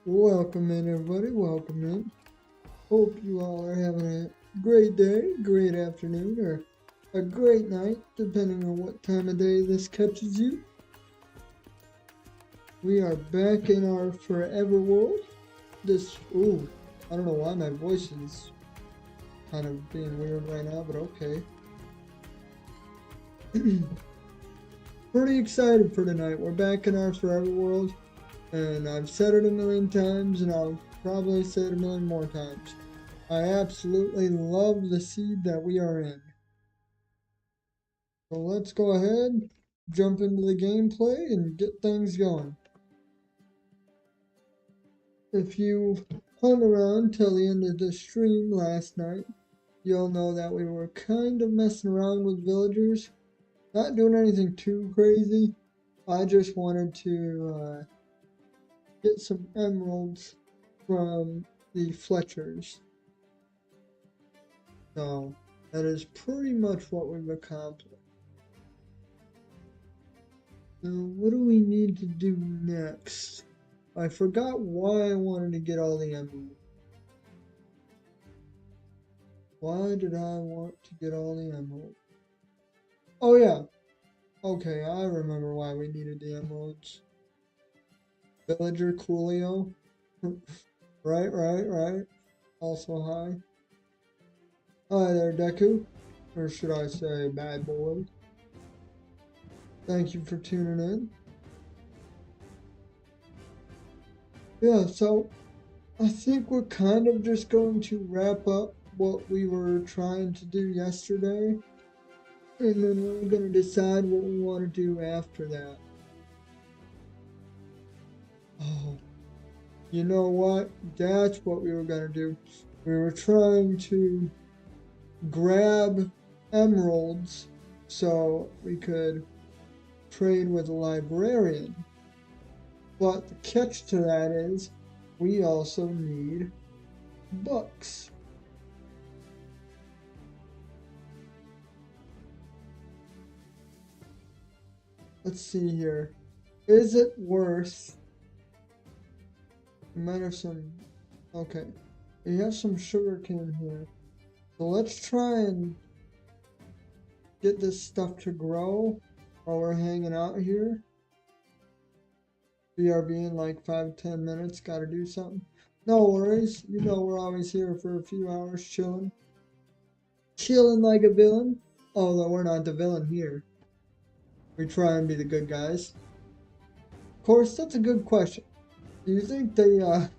Welcome in, everybody. Welcome in. Hope you all are having a great day, great afternoon, or a great night, depending on what time of day this catches you. We are back in our forever world. I don't know why my voice is kind of being weird right now, but okay. Pretty excited for tonight. We're back in our forever world. And I've said it a million times, and I'll probably say it a million more times. I absolutely love the seed that we are in. So let's go ahead, jump into the gameplay, and get things going. If you hung around till the end of the stream last night, you'll know that we were kind of messing around with villagers. Not doing anything too crazy. I just wanted to get some emeralds from the Fletchers. So that is pretty much what we've accomplished. Now, what do we need to do next? I forgot why I wanted to get all the emeralds. Why did I want to get all the emeralds? Oh yeah. Okay, I remember why we needed the emeralds. Villager Coolio. Right. Also hi. Hi there, Deku. Or should I say bad boy. Thank you for tuning in. Yeah, so I think we're kind of just going to wrap up what we were trying to do yesterday. And then we're going to decide what we want to do after that. Oh, you know what? That's what we were going to do. We were trying to grab emeralds so we could trade with a librarian. But the catch to that is we also need books. Let's see here. Is it worth? We might have some. Okay. We have some sugarcane here. So let's try and get this stuff to grow while we're hanging out here. BRB in like 5-10 minutes. Gotta do something. No worries. You know we're always here for a few hours chilling. Chilling like a villain. Although we're not the villain here. We try and be the good guys. Of course, that's a good question. Do you think the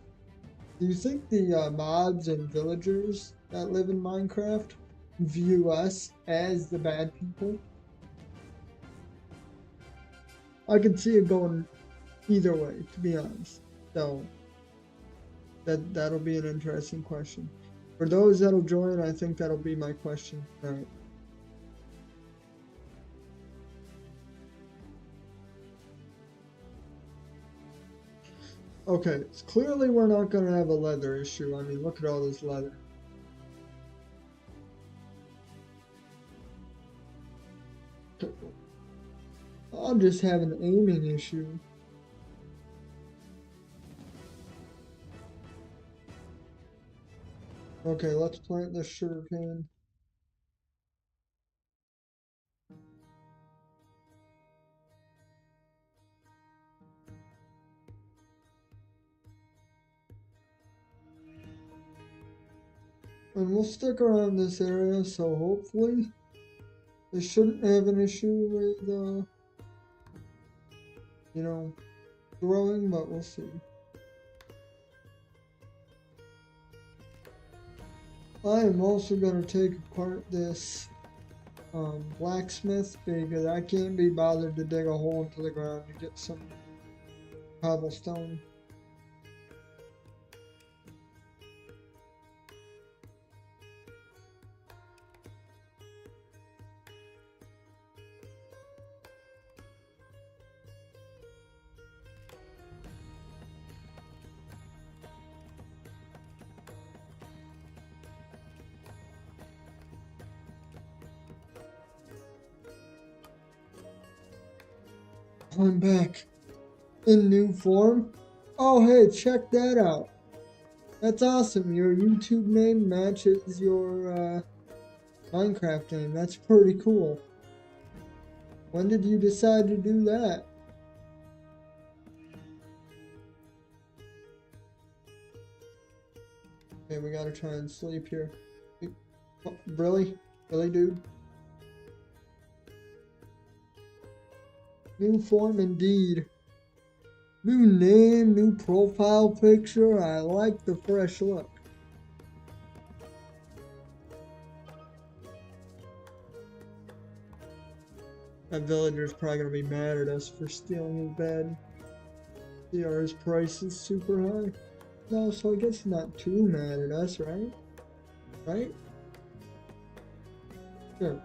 mobs and villagers that live in Minecraft view us as the bad people? I can see it going either way, to be honest. So that'll be an interesting question. For those that'll join, I think that'll be my question. All right. Okay, so clearly we're not going to have a leather issue. I mean, look at all this leather. I'll just have an aiming issue. Okay, let's plant this sugarcane. And we'll stick around this area, so hopefully they shouldn't have an issue with, you know, growing, but we'll see. I am also going to take apart this blacksmith because I can't be bothered to dig a hole into the ground to get some cobblestone. I'm back in new form. Oh, hey, check that out. That's awesome. Your YouTube name matches your Minecraft name. That's pretty cool. When did you decide to do that? Okay, we gotta try and sleep here. Oh, really? Really, dude? New form indeed. New name, new profile picture. I like the fresh look. That villager's probably gonna be mad at us for stealing his bed. See, his price is super high. No, so I guess he's not too mad at us, right? Right? Sure.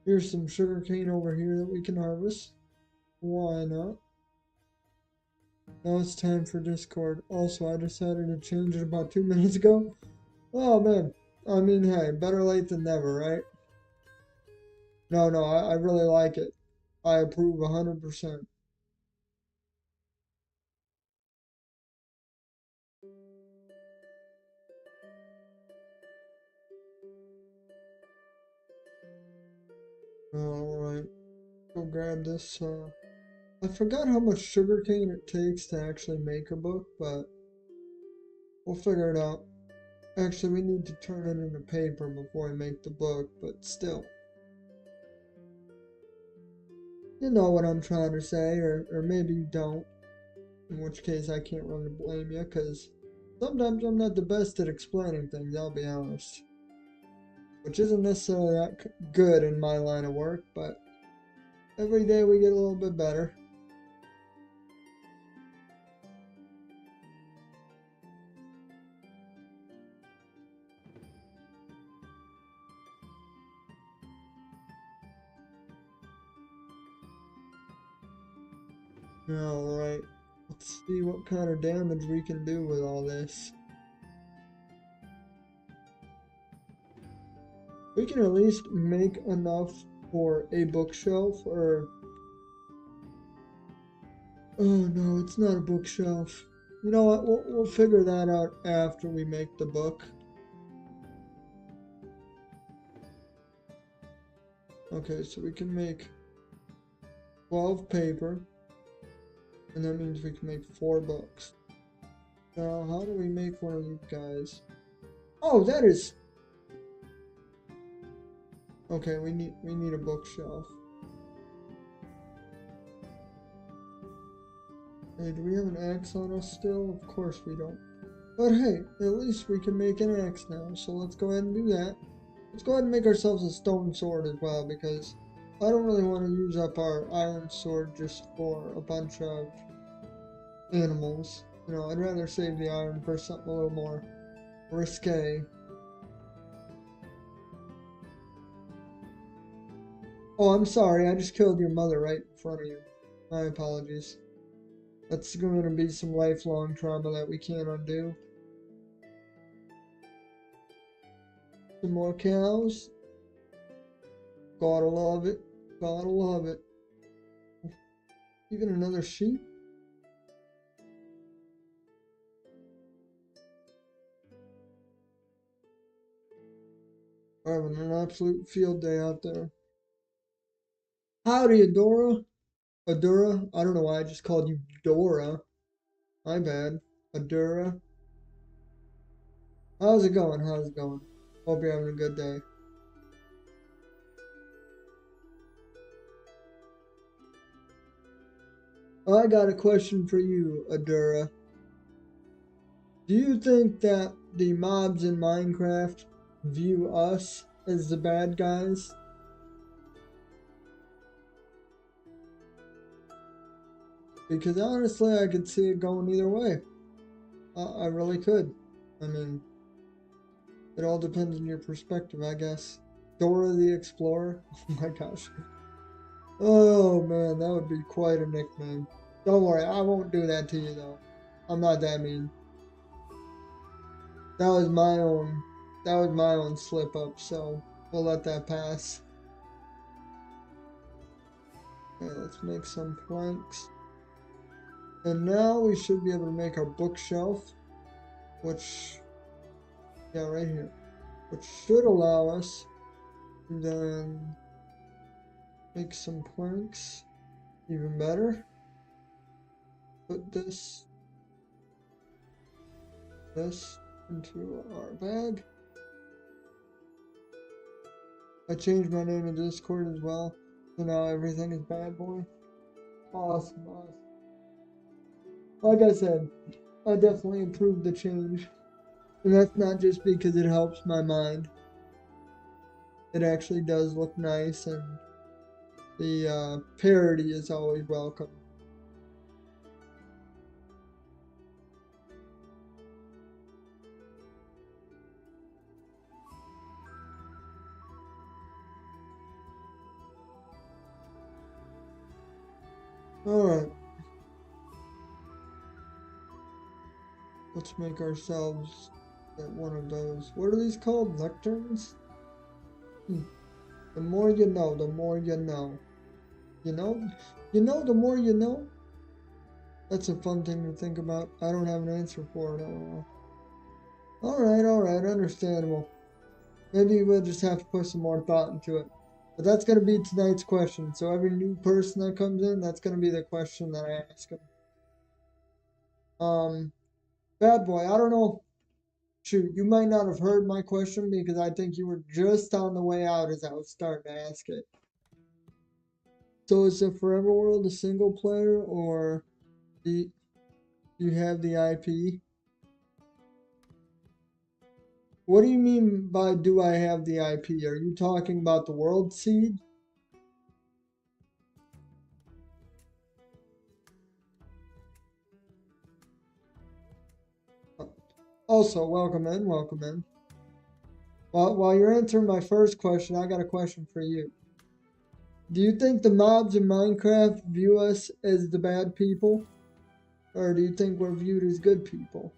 Here's some sugarcane over here that we can harvest. Why not? Now it's time for Discord. Also, I decided to change it about 2 minutes ago. Oh man. I mean, hey, better late than never, right? No, no, I really like it. I approve 100%. Alright, go grab this. I forgot how much sugarcane it takes to actually make a book, but we'll figure it out. Actually, we need to turn it into paper before we make the book, but still. You know what I'm trying to say, or maybe you don't. In which case, I can't really blame you, because sometimes I'm not the best at explaining things, I'll be honest. Which isn't necessarily that good in my line of work, but every day we get a little bit better. Alright, let's see what kind of damage we can do with all this. We can at least make enough for a bookshelf, or... Oh no, it's not a bookshelf. You know what, we'll figure that out after we make the book. Okay, so we can make 12 paper, and that means we can make 4 books. Now, how do we make one of these guys? Oh, that is... Okay, we need a bookshelf. Hey, do we have an axe on us still? Of course we don't. But hey, at least we can make an axe now, so let's go ahead and do that. Let's go ahead and make ourselves a stone sword as well, because I don't really want to use up our iron sword just for a bunch of animals. You know, I'd rather save the iron for something a little more risque. Oh, I'm sorry, I just killed your mother right in front of you. My apologies. That's going to be some lifelong trauma that we can't undo. Some more cows. Gotta love it. Gotta love it. Even another sheep? We're having an absolute field day out there. Howdy, Adora. Adora? I don't know why I just called you Dora. My bad. Adora. How's it going? How's it going? Hope you're having a good day. I got a question for you, Adura. Do you think that the mobs in Minecraft view us as the bad guys? Because honestly, I could see it going either way. I really could. I mean, it all depends on your perspective, I guess. Dora the Explorer? Oh my gosh. Oh man, that would be quite a nickname. Don't worry, I won't do that to you though. I'm not that mean. That was my own slip up, so we'll let that pass. Okay, let's make some planks. And now we should be able to make our bookshelf, which, yeah, right here, which should allow us to then make some planks even better. Put this into our bag. I changed my name in Discord as well, so now everything is bad boy. Awesome, awesome. Like I said, I definitely improved the change. And that's not just because it helps my mind. It actually does look nice, and the parody is always welcome. Alright. Let's make ourselves one of those. What are these called? Lecterns? The more you know, the more you know. You know? You know the more you know? That's a fun thing to think about. I don't have an answer for it. I don't know. Alright, understandable. Maybe we'll just have to put some more thought into it. But that's going to be tonight's question. So every new person that comes in, that's going to be the question that I ask them. Bad boy, I don't know. Shoot, you might not have heard my question because I think you were just on the way out as I was starting to ask it. So is the Forever World a single player, or do you have the IP? What do you mean by do I have the IP? Are you talking about the World Seed? Also, welcome in, welcome in. While you're answering my first question, I got a question for you. Do you think the mobs in Minecraft view us as the bad people? Or do you think we're viewed as good people?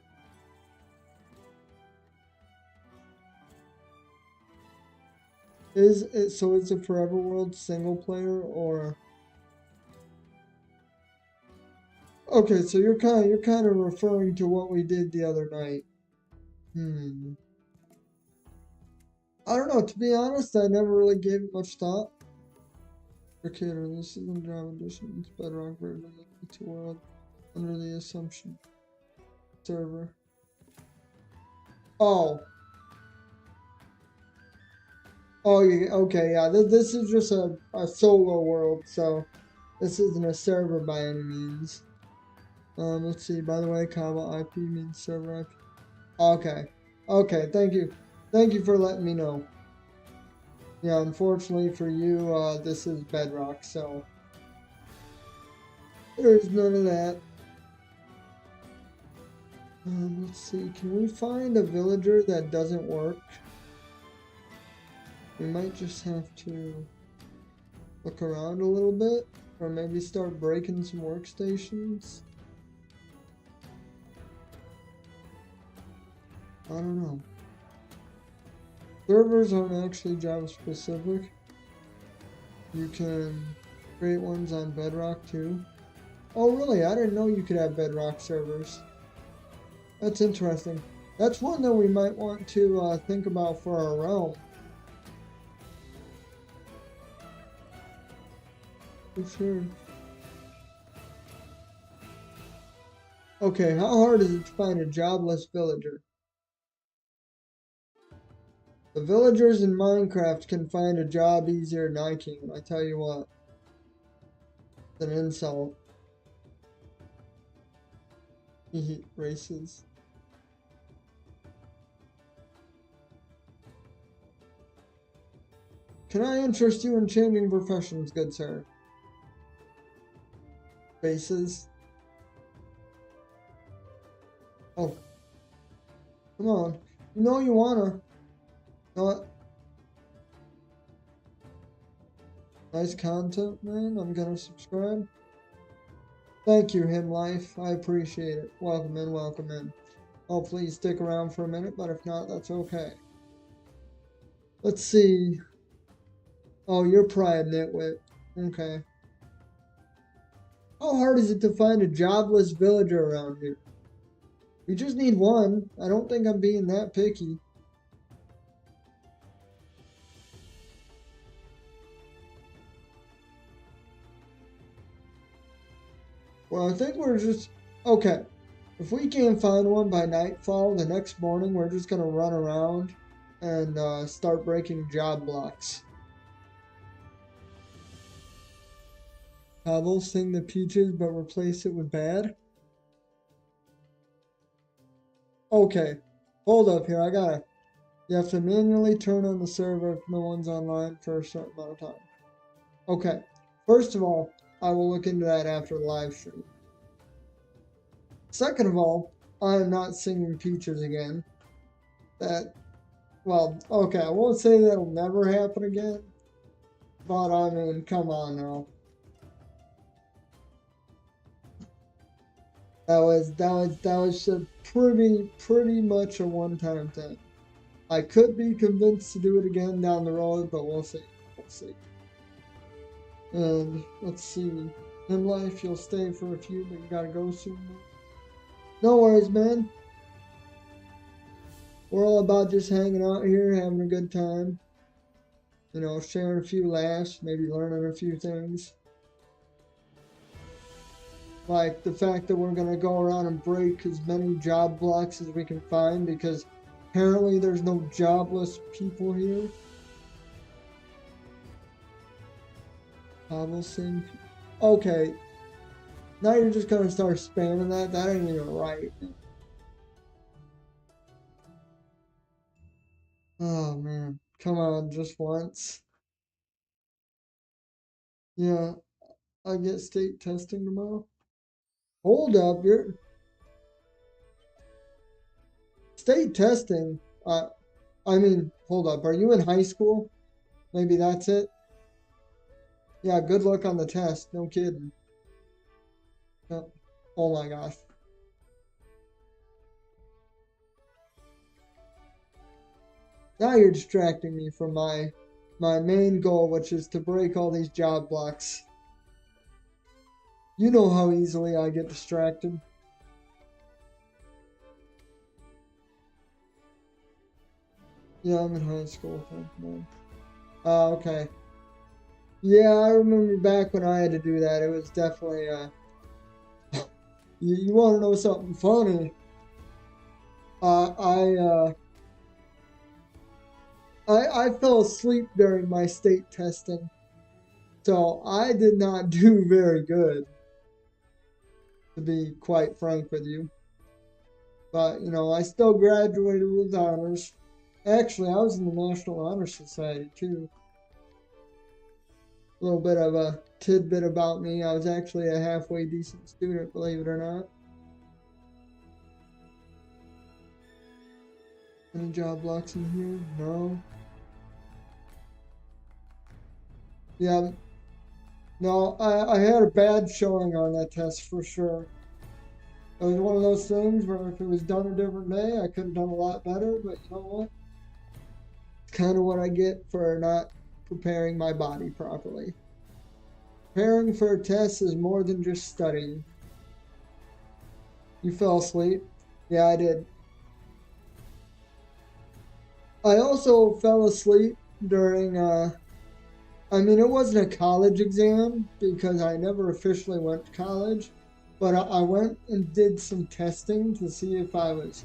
Is it a Forever World single player, or okay, so you're kind of referring to what we did the other night. I don't know, to be honest, I never really gave it much thought. Okay, this is in Java Edition, it's bedrock version to world under the assumption server. Oh, yeah, okay, yeah, this is just a solo world, so this isn't a server by any means. Let's see, by the way, Kava IP means server IP. Okay, thank you for letting me know. Yeah, unfortunately for you, this is bedrock, so there's none of that. Let's see, can we find a villager that doesn't work? We might just have to look around a little bit, or maybe start breaking some workstations. I don't know. Servers aren't actually Java specific. You can create ones on Bedrock too. Oh really? I didn't know you could have Bedrock servers. That's interesting. That's one that we might want to think about for our realm. For sure. Okay, how hard is it to find a jobless villager? The villagers in Minecraft can find a job easier than I can, I tell you what. It's an insult. Races. Can I interest you in changing professions, good sir? Bases. Oh. Come on. You know you wanna. Not. Nice content, man. I'm gonna subscribe. Thank you, Him Life. I appreciate it. Welcome in, welcome in. Hopefully you stick around for a minute, but if not, that's okay. Let's see. Oh, you're Pride Nitwit. Okay. How hard is it to find a jobless villager around here? We just need one. I don't think I'm being that picky. Well, I think we're just... Okay. If we can't find one by nightfall, the next morning we're just gonna run around and start breaking job blocks. We'll sing the peaches, but replace it with bad. Okay, hold up here. You have to manually turn on the server if no one's online for a certain amount of time. Okay, first of all, I will look into that after the live stream. Second of all, I am not singing peaches again. Well, okay, I won't say that'll never happen again, but I mean, come on now. That was a pretty much a one-time thing. I could be convinced to do it again down the road, but we'll see. We'll see. And let's see. In life, you'll stay for a few, but you gotta go soon. No worries, man. We're all about just hanging out here, having a good time. You know, sharing a few laughs, maybe learning a few things. Like the fact that we're gonna go around and break as many job blocks as we can find because apparently there's no jobless people here. Cobblestone. Okay. Now you're just gonna start spamming that? That ain't even right. Oh man. Come on, just once. Yeah, I get state testing tomorrow. Hold up, you're state testing. I mean, hold up. Are you in high school? Maybe that's it. Yeah, good luck on the test. No kidding. No. Oh my gosh. Now you're distracting me from my main goal, which is to break all these job blocks. You know how easily I get distracted. Yeah, I'm in high school. Okay. Yeah, I remember back when I had to do that. It was definitely you want to know something funny? Uh, I uh, I fell asleep during my state testing, so I did not do very good, to be quite frank with you. But you know, I still graduated with honors. Actually, I was in the National Honor Society too. A little bit of a tidbit about me. I was actually a halfway decent student, believe it or not. Any job blocks in here? No. Yeah. No, I had a bad showing on that test for sure. It was one of those things where if it was done a different day, I could have done a lot better, but you know what? It's kind of what I get for not preparing my body properly. Preparing for a test is more than just studying. You fell asleep? Yeah, I did. I also fell asleep during, I mean, it wasn't a college exam because I never officially went to college, but I went and did some testing to see if I was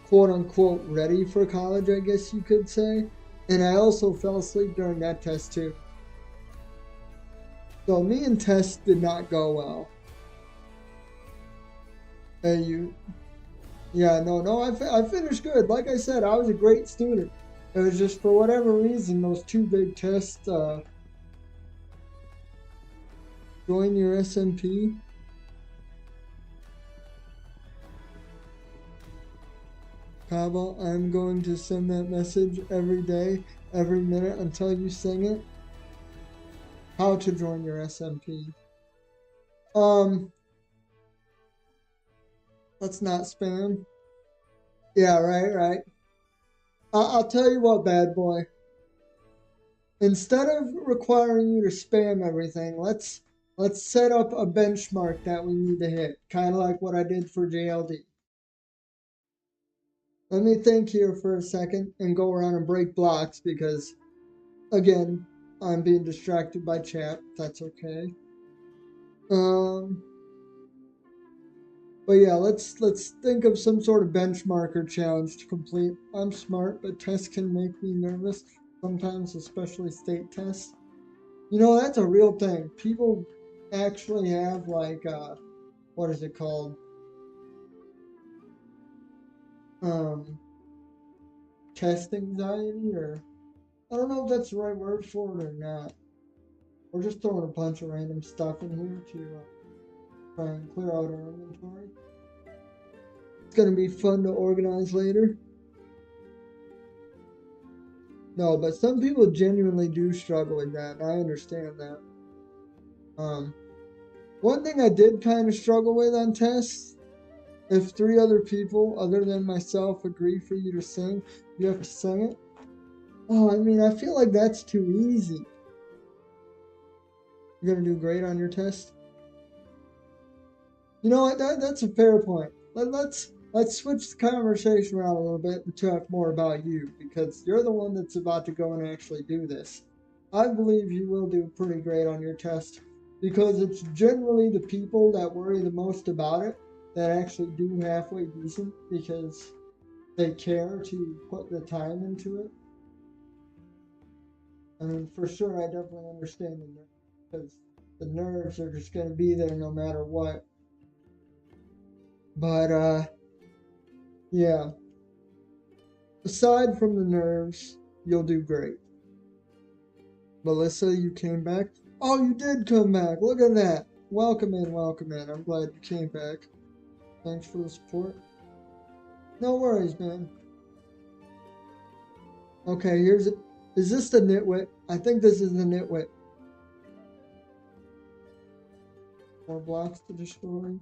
quote unquote ready for college, I guess you could say. And I also fell asleep during that test too. So me and tests did not go well. Hey, you. Yeah, no, I finished good. Like I said, I was a great student. It was just for whatever reason, those two big tests, join your SMP. Cabo, I'm going to send that message every day, every minute until you sing it. How to join your SMP. Let's not spam. Yeah, right. I'll tell you what, bad boy. Instead of requiring you to spam everything, let's let's set up a benchmark that we need to hit, kind of like what I did for JLD. Let me think here for a second and go around and break blocks because, again, I'm being distracted by chat. That's okay. Um, but yeah, let's think of some sort of benchmark or challenge to complete. I'm smart, but tests can make me nervous sometimes, especially state tests. You know, that's a real thing. People actually have like what is it called? Um, test anxiety, or I don't know if that's the right word for it or not. We're just throwing a bunch of random stuff in here to try and clear out our inventory. It's gonna be fun to organize later. No, but some people genuinely do struggle with that, and I understand that. Um, One thing I did kind of struggle with on tests, if 3 other people other than myself agree for you to sing, you have to sing it. Oh, I mean, I feel like that's too easy. You're gonna do great on your test. You know what? That's a fair point. Let's switch the conversation around a little bit and talk more about you because you're the one that's about to go and actually do this. I believe you will do pretty great on your test because it's generally the people that worry the most about it that actually do halfway decent because they care to put the time into it. I mean, for sure, I definitely understand the nerves because the nerves are just going to be there no matter what. But yeah. Aside from the nerves, you'll do great. Melissa, you came back. Oh, you did come back. Look at that. Welcome in, welcome in. I'm glad you came back. Thanks for the support. No worries, man. Okay, here's it. Is this the nitwit? I think this is the nitwit. More blocks to destroy.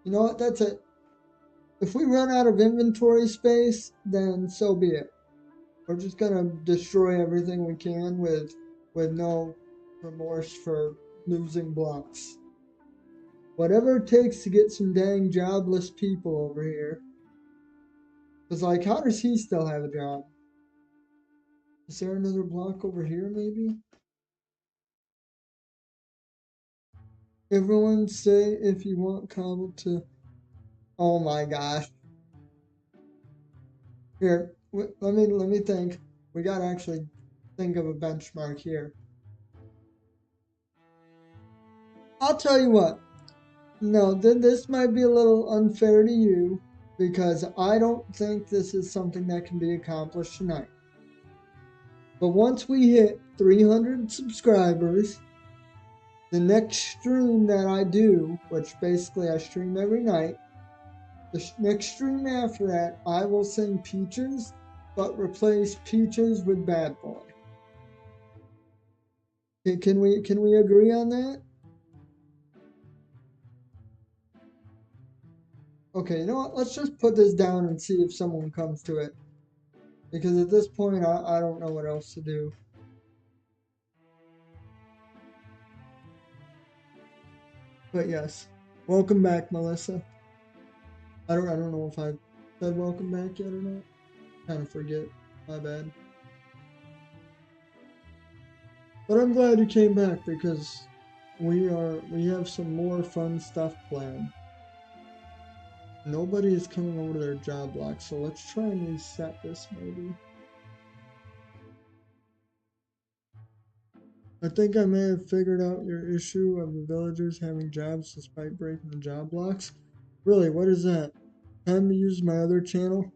You know what? That's it. If we run out of inventory space, then so be it. We're just gonna destroy everything we can with no remorse for losing blocks. Whatever it takes to get some dang jobless people over here. Cause like, how does he still have a job? Is there another block over here maybe? Everyone say if you want cobble to... Oh my gosh. Here, let me think. We gotta actually think of a benchmark here. I'll tell you what. No, this might be a little unfair to you because I don't think this is something that can be accomplished tonight. But once we hit 300 subscribers, the next stream that I do, which basically I stream every night, the next stream after that, I will sing Peaches, but replace Peaches with Bad Boy. Can we agree on that? Okay, you know what? Let's just put this down and see if someone comes to it. Because at this point, I don't know what else to do. But yes, welcome back, Melissa. I don't know if I said welcome back yet or not. Kind of forget. My bad. But I'm glad you came back because we have some more fun stuff planned. Nobody is coming over to their job block, so let's try and reset this maybe. I think I may have figured out your issue of the villagers having jobs despite breaking the job blocks. Really, what is that? Time to use my other channel?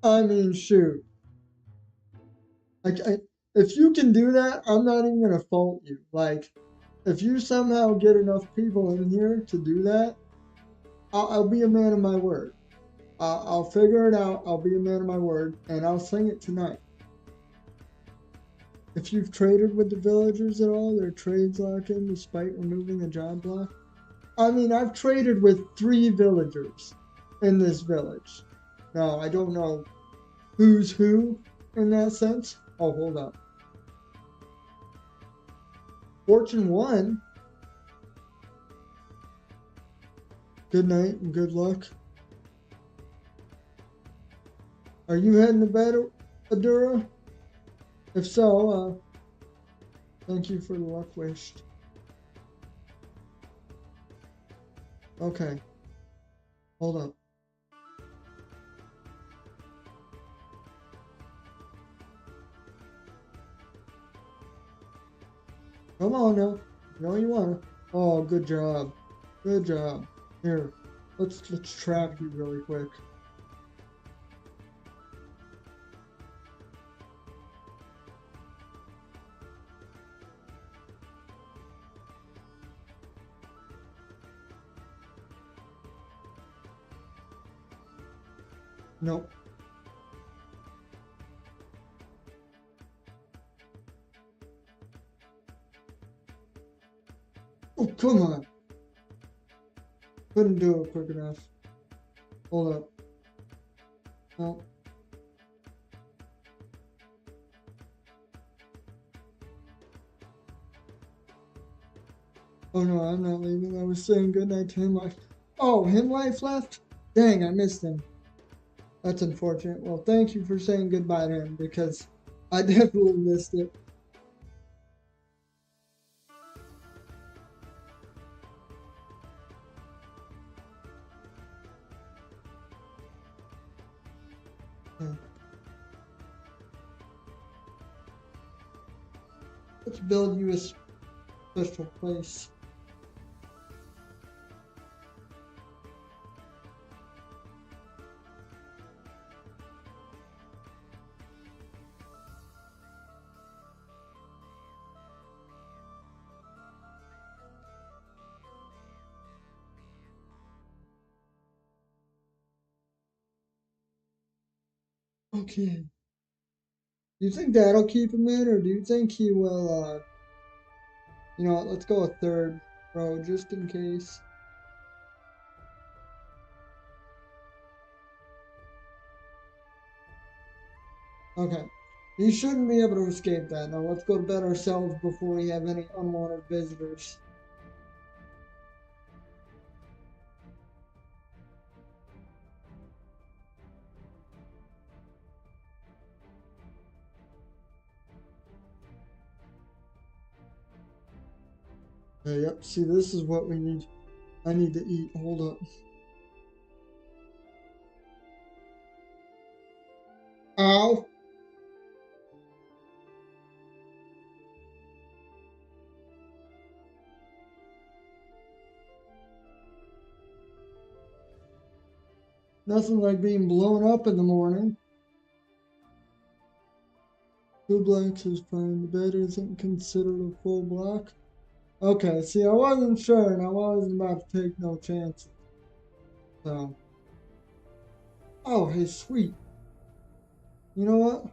I mean, shoot. Like, if you can do that, I'm not even gonna fault you. Like, if you somehow get enough people in here to do that, I'll be a man of my word. I'll figure it out. I'll be a man of my word, and I'll sing it tonight. If you've traded with the villagers at all, their trades lock in despite removing the job block. I mean, I've traded with 3 villagers in this village. Now, I don't know who's who in that sense. Oh, hold up. Fortune 1. Good night and good luck. Are you heading to bed, Adura? If so, thank you for the luck wished. Okay. Hold up. Come on now. You know you wanna. Oh, good job. Good job. Here, let's trap you really quick. Nope. Oh, come on. Couldn't do it quick enough. Hold up. No. Oh no, I'm not leaving. I was saying goodnight to him life. Oh, him life left? Dang, I missed him. That's unfortunate. Well, thank you for saying goodbye to him because I definitely missed it. Yeah. Let's build you a special place. Okay. Do you think that'll keep him in, or do you think he will, you know what, let's go a third row just in case. Okay. He shouldn't be able to escape that. Now let's go to bed ourselves before we have any unwanted visitors. Yep, see, this is what we need. I need to eat. Hold up. Ow! Nothing like being blown up in the morning. 2 blocks is fine. The bed isn't considered a full block. Okay, see, I wasn't sure, and I wasn't about to take no chances. So. Oh, hey, sweet. You know what?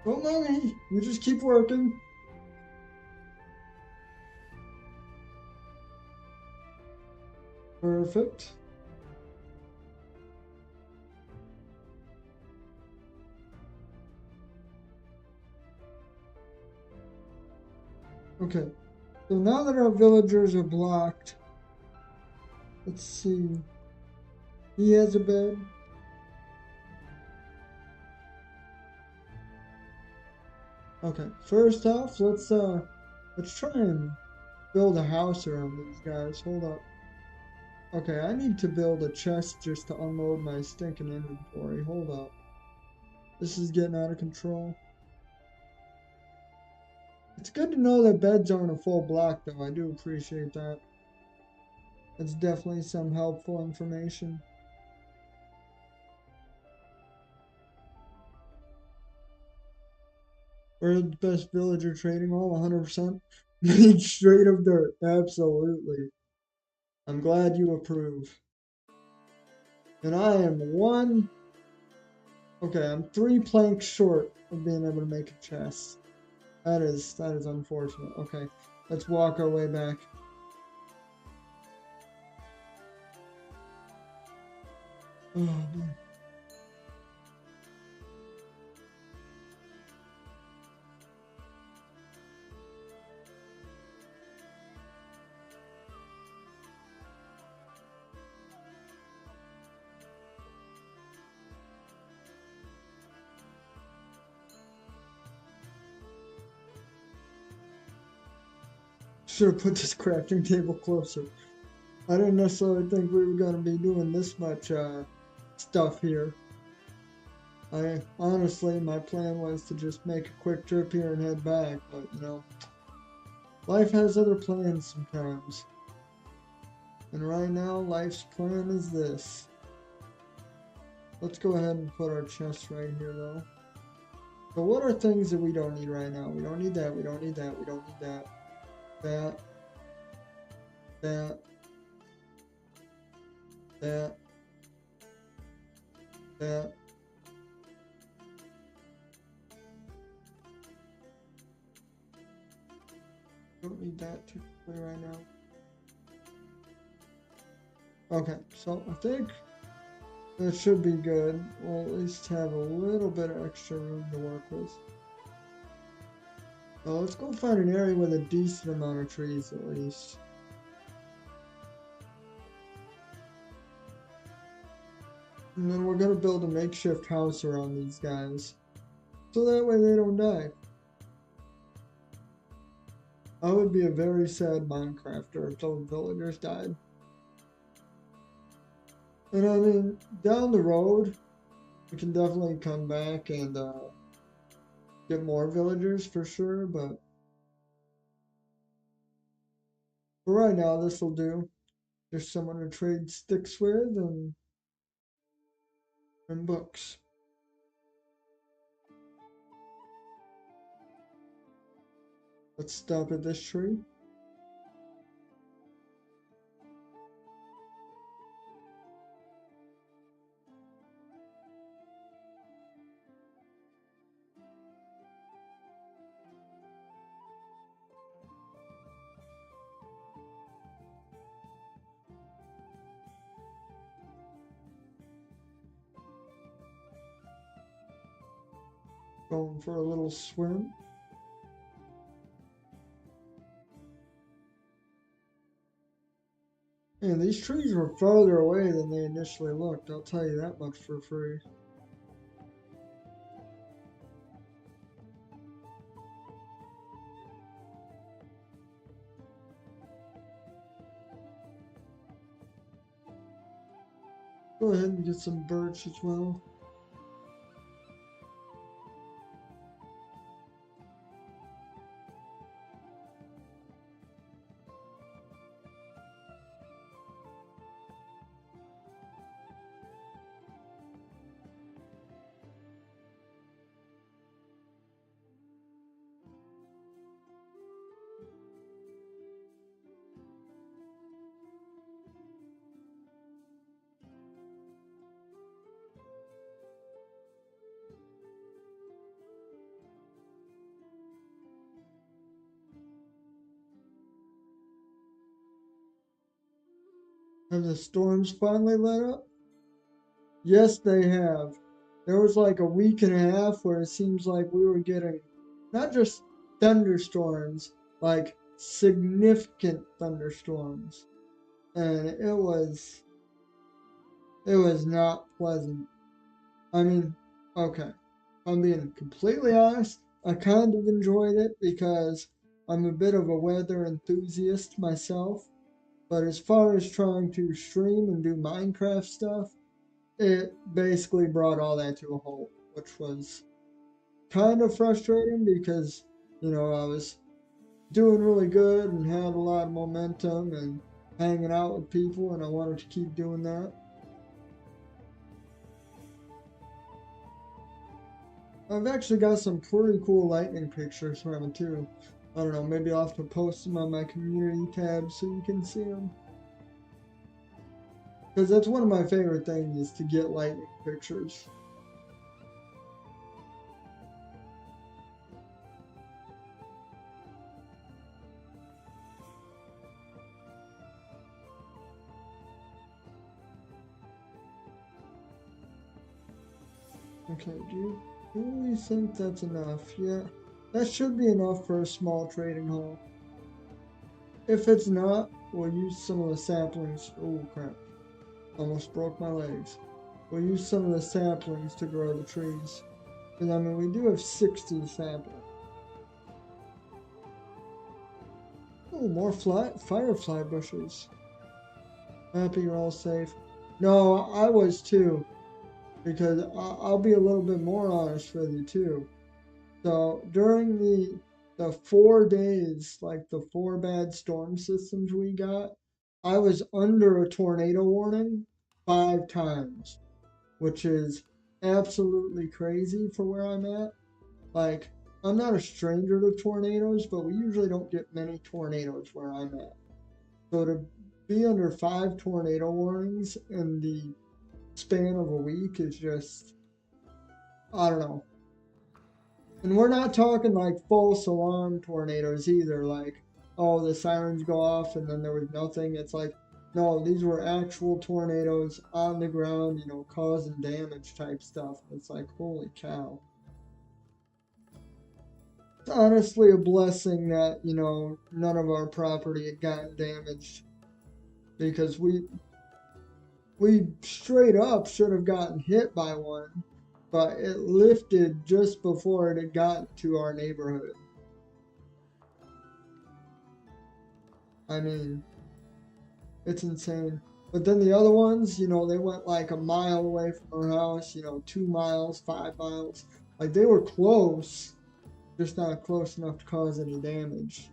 Don't mind me. You just keep working. Perfect. Okay. So now that our villagers are blocked, let's see. He has a bed. Okay. First off, let's try and build a house around these guys. Hold up. Okay, I need to build a chest just to unload my stinking inventory. Hold up. This is getting out of control. It's good to know that beds aren't a full block, though. I do appreciate that. That's definitely some helpful information. We're the best villager trading all 100%. Made straight of dirt. Absolutely. I'm glad you approve. And I am one. Okay, I'm 3 planks short of being able to make a chest. That is unfortunate. Okay, let's walk our way back. Oh, man. Should have put this crafting table closer. I didn't necessarily think we were going to be doing this much stuff here. I honestly, my plan was to just make a quick trip here and head back, but you know, life has other plans sometimes. And right now, life's plan is this. Let's go ahead and put our chest right here though. But what are things that we don't need right now? We don't need that, we don't need that, we don't need that. That. That. That. That. Don't need that technically right now. Okay, so I think that should be good. We'll at least have a little bit of extra room to work with. Well, let's go find an area with a decent amount of trees at least. And then we're going to build a makeshift house around these guys. So that way they don't die. I would be a very sad Minecrafter if those villagers died. And I mean, down the road, we can definitely come back and get more villagers for sure, but for right now, this will do. There's someone to trade sticks with and books. Let's stop at this tree. Going for a little swim. And these trees were farther away than they initially looked, I'll tell you that much for free. Go ahead and get some birch as well. Have the storms finally let up? Yes, they have. There was like a week and a half where it seems like we were getting not just thunderstorms, like significant thunderstorms. And it was not pleasant. I mean, okay. I'm being completely honest. I kind of enjoyed it because I'm a bit of a weather enthusiast myself. But as far as trying to stream and do Minecraft stuff, it basically brought all that to a halt, which was kind of frustrating because, you know, I was doing really good and had a lot of momentum and hanging out with people, and I wanted to keep doing that. I've actually got some pretty cool lightning pictures from it too. I don't know, maybe I'll have to post them on my community tab so you can see them. Because that's one of my favorite things is to get lightning pictures. Okay, do we think that's enough? Yeah, that should be enough for a small trading hall. If it's not, we'll use some of the saplings. Oh crap, almost broke my legs. We'll use some of the saplings to grow the trees. And I mean, we do have 60 saplings. Oh, more firefly bushes. Happy you're all safe. No, I was too, because I'll be a little bit more honest with you too. So during the 4 days, like the 4 bad storm systems we got, I was under a tornado warning 5 times, which is absolutely crazy for where I'm at. Like, I'm not a stranger to tornadoes, but we usually don't get many tornadoes where I'm at. So to be under 5 tornado warnings in the span of a week is just, I don't know. And we're not talking like false alarm tornadoes either, like, oh, the sirens go off and then there was nothing. It's like, no, these were actual tornadoes on the ground, causing damage type stuff. It's like, holy cow. It's honestly a blessing that, none of our property had gotten damaged because we straight up should have gotten hit by one, but it lifted just before it had gotten to our neighborhood. I mean, it's insane. But then the other ones, they went like a mile away from our house, 2 miles, 5 miles. Like they were close, just not close enough to cause any damage.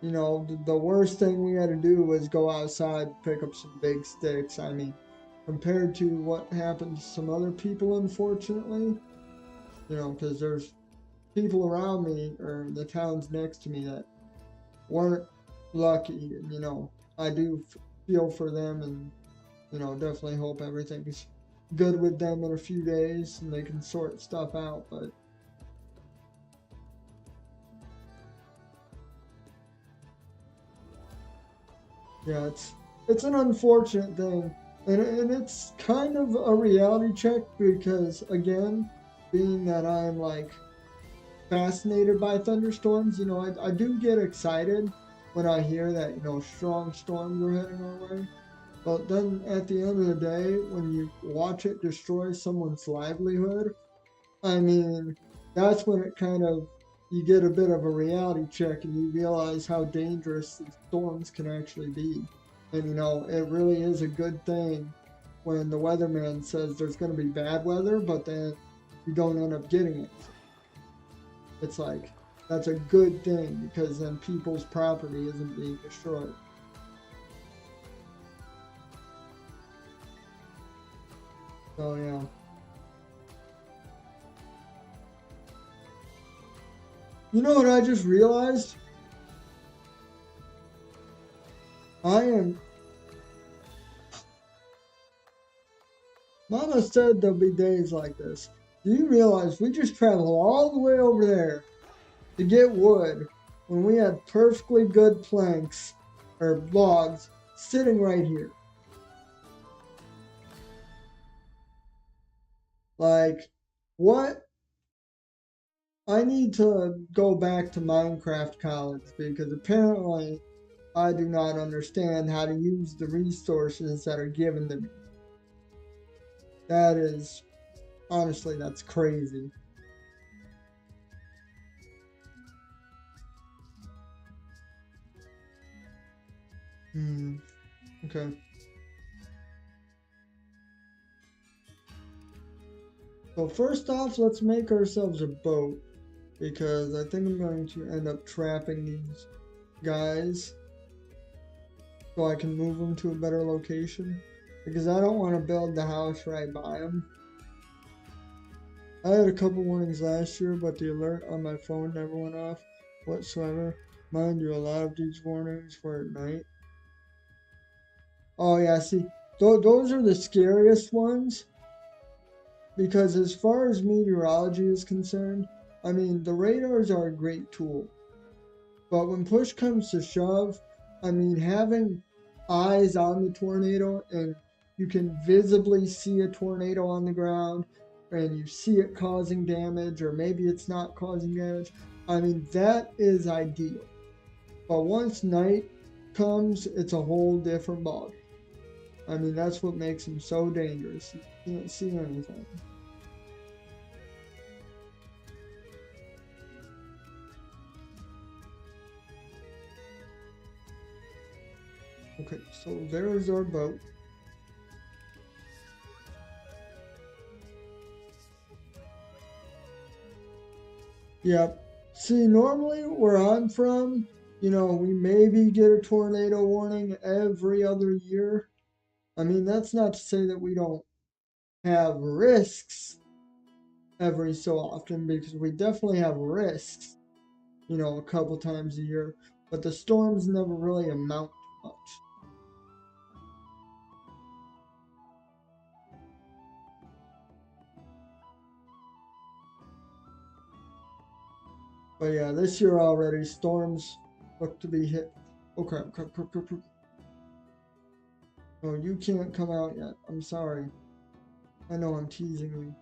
The worst thing we had to do was go outside and pick up some big sticks. I mean, compared to what happened to some other people, unfortunately, because there's people around me or the towns next to me that weren't lucky. I do feel for them and, definitely hope everything's good with them in a few days and they can sort stuff out. But yeah, it's an unfortunate thing, and it's kind of a reality check because again, being that I'm like fascinated by thunderstorms, I do get excited when I hear that strong storms are heading our way. But then at the end of the day, when you watch it destroy someone's livelihood, I mean, that's when it kind of you get a bit of a reality check and you realize how dangerous these storms can actually be. And it really is a good thing when the weatherman says there's going to be bad weather, but then you don't end up getting it. It's like that's a good thing because then people's property isn't being destroyed. So yeah. You know what I just realized? Mama said there'll be days like this. Do you realize we just traveled all the way over there to get wood when we had perfectly good planks or logs sitting right here? Like, what? I need to go back to Minecraft college because apparently I do not understand how to use the resources that are given to me. That is, honestly, that's crazy. Okay. So first off, let's make ourselves a boat because I think I'm going to end up trapping these guys so I can move them to a better location because I don't want to build the house right by them. I had a couple warnings last year, but the alert on my phone never went off whatsoever. Mind you, a lot of these warnings were at night. Oh yeah, see, those are the scariest ones because as far as meteorology is concerned, I mean, the radars are a great tool. But when push comes to shove, I mean, having eyes on the tornado and you can visibly see a tornado on the ground and you see it causing damage, or maybe it's not causing damage. I mean, that is ideal. But once night comes, it's a whole different ballgame. I mean, that's what makes them so dangerous. You can't see anything. Okay, so there's our boat. Yep. See, normally where I'm from, we maybe get a tornado warning every other year. I mean, that's not to say that we don't have risks every so often, because we definitely have risks, a couple times a year, but the storms never really amount to much. But yeah, this year already, storms look to be hit. Okay, okay. No, you can't come out yet. I'm sorry. I know I'm teasing you.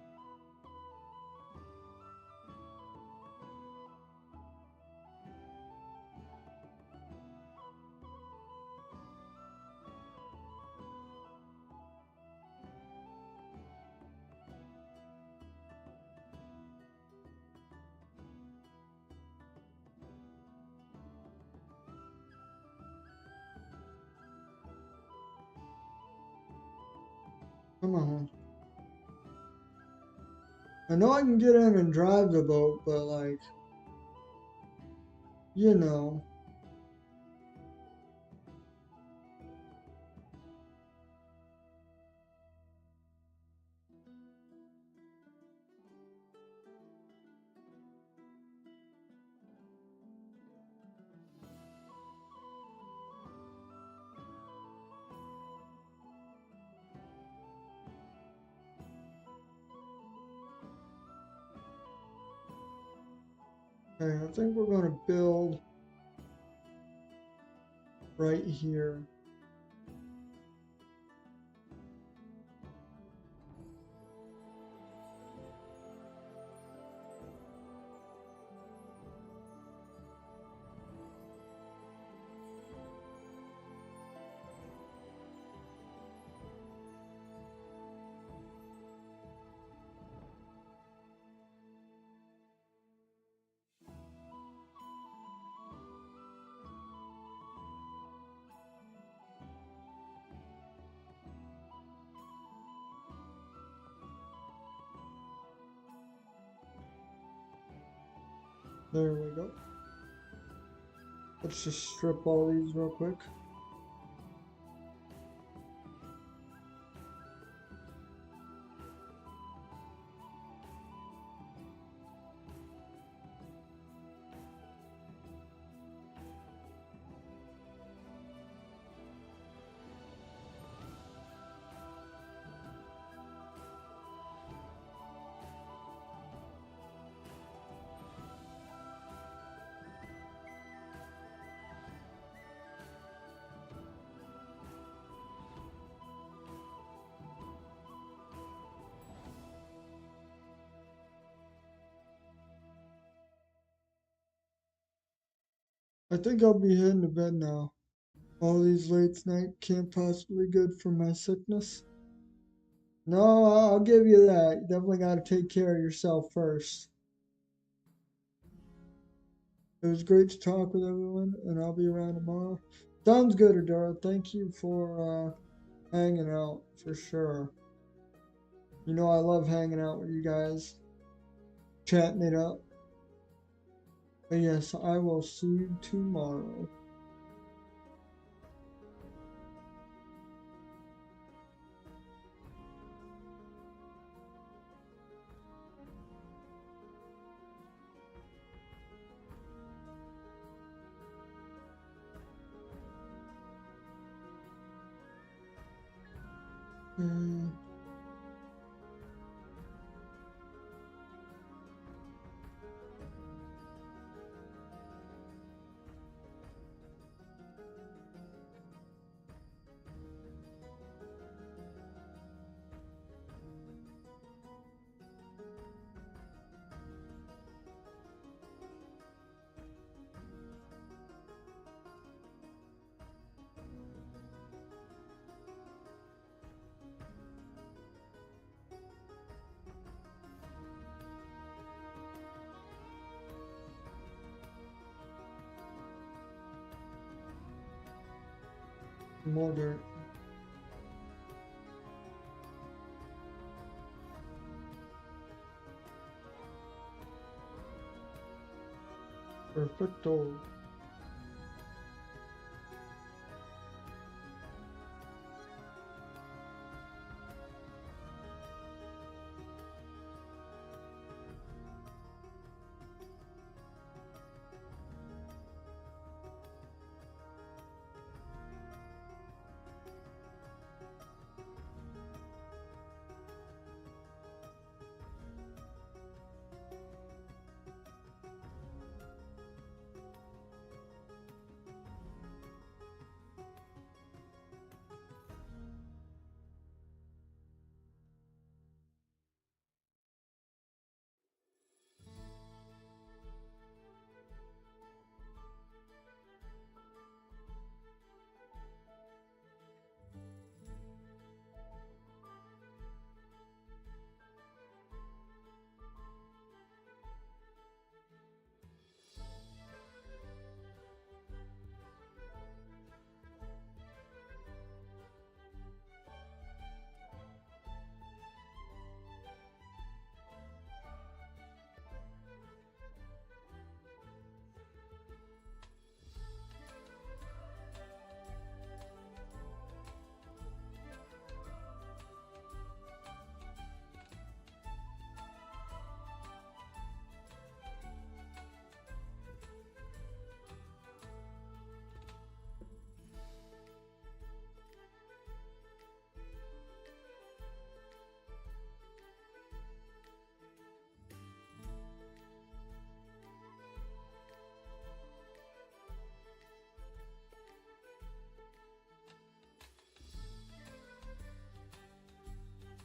Come on. I know I can get in and drive the boat, but like, you know. Okay, I think we're going to build right here. There we go. Let's just strip all these real quick. I think I'll be heading to bed now. All these late night can't possibly be good for my sickness. No, I'll give you that. You definitely got to take care of yourself first. It was great to talk with everyone, and I'll be around tomorrow. Sounds good, Adora. Thank you for hanging out for sure. I love hanging out with you guys, chatting it up. But yes, I will see you tomorrow. Mm. More dirt. Perfecto.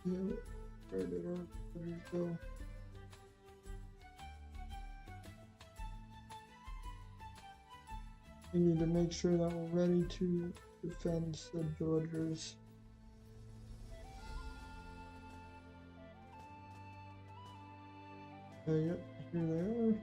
Yeah, where did our butters go? We need to make sure that we're ready to defend said villagers. Yep, here they are.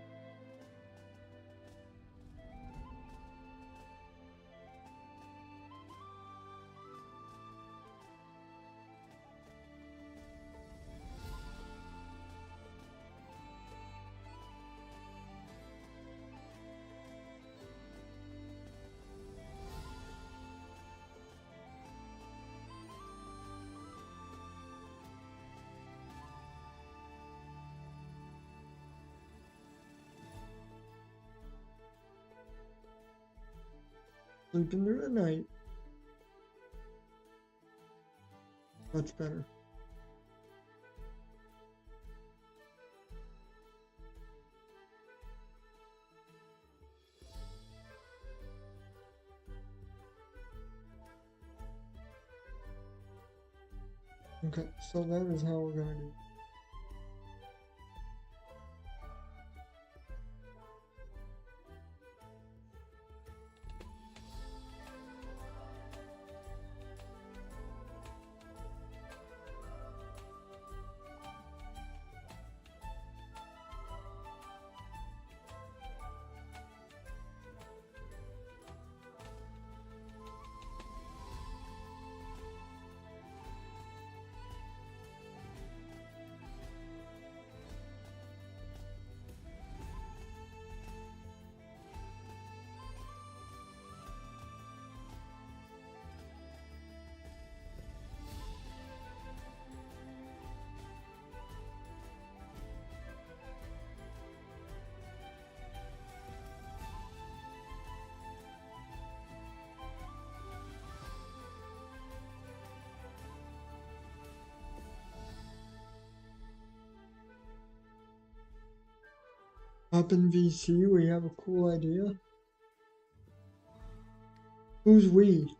Sleeping through the night. Much better. Okay, so that is how we're gonna do. Up in VC, we have a cool idea. Who's we?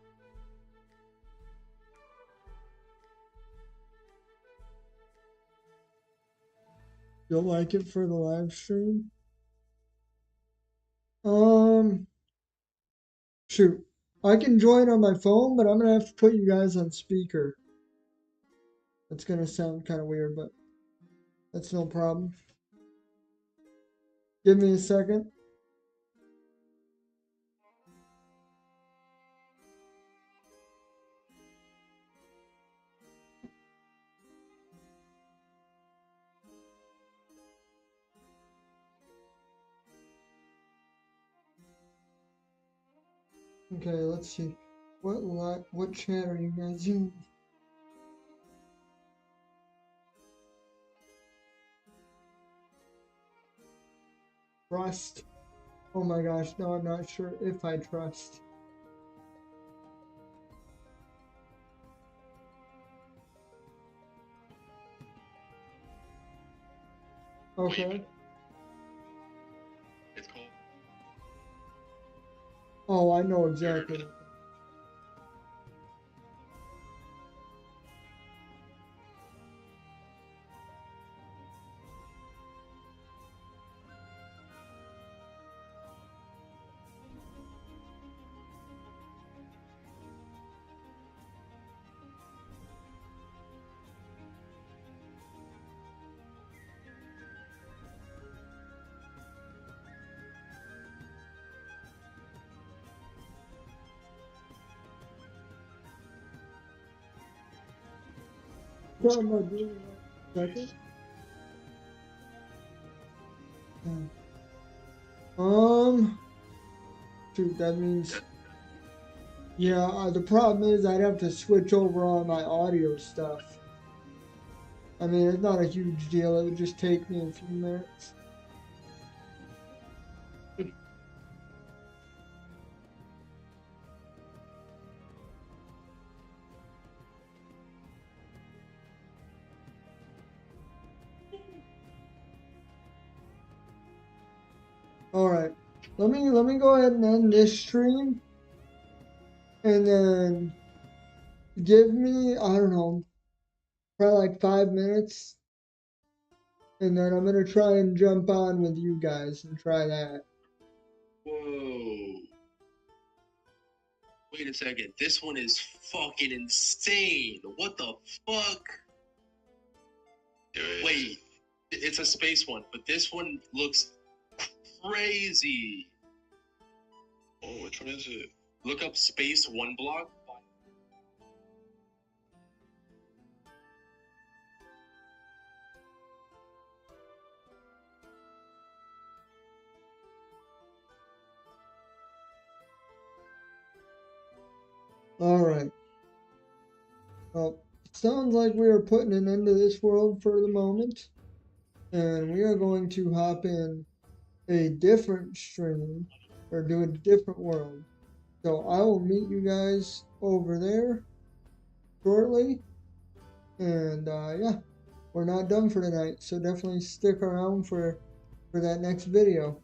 You'll like it for the live stream? Shoot. I can join on my phone, but I'm gonna have to put you guys on speaker. That's gonna sound kind of weird, but that's no problem. Give me a second. Okay, let's see. What chat are you guys in? Trust. Oh my gosh, no, I'm not sure if I trust. Okay. It's called. Oh, I know exactly. What am I doing right second? Shoot, that means, yeah, the problem is I'd have to switch over all my audio stuff. I mean, it's not a huge deal. It would just take me a few minutes. All right. Let me go ahead and end this stream and then give me, I don't know, probably like 5 minutes, and then I'm gonna try and jump on with you guys and try that. Whoa. Wait a second. This one is fucking insane. What the fuck? Wait. It's a space one, but this one looks crazy. Oh, which one is it? Look up Space One Block. All right. Well, sounds like we are putting an end to this world for the moment, and we are going to hop in a different stream or do a different world. So I will meet you guys over there shortly, and yeah, we're not done for tonight, so definitely stick around for that next video.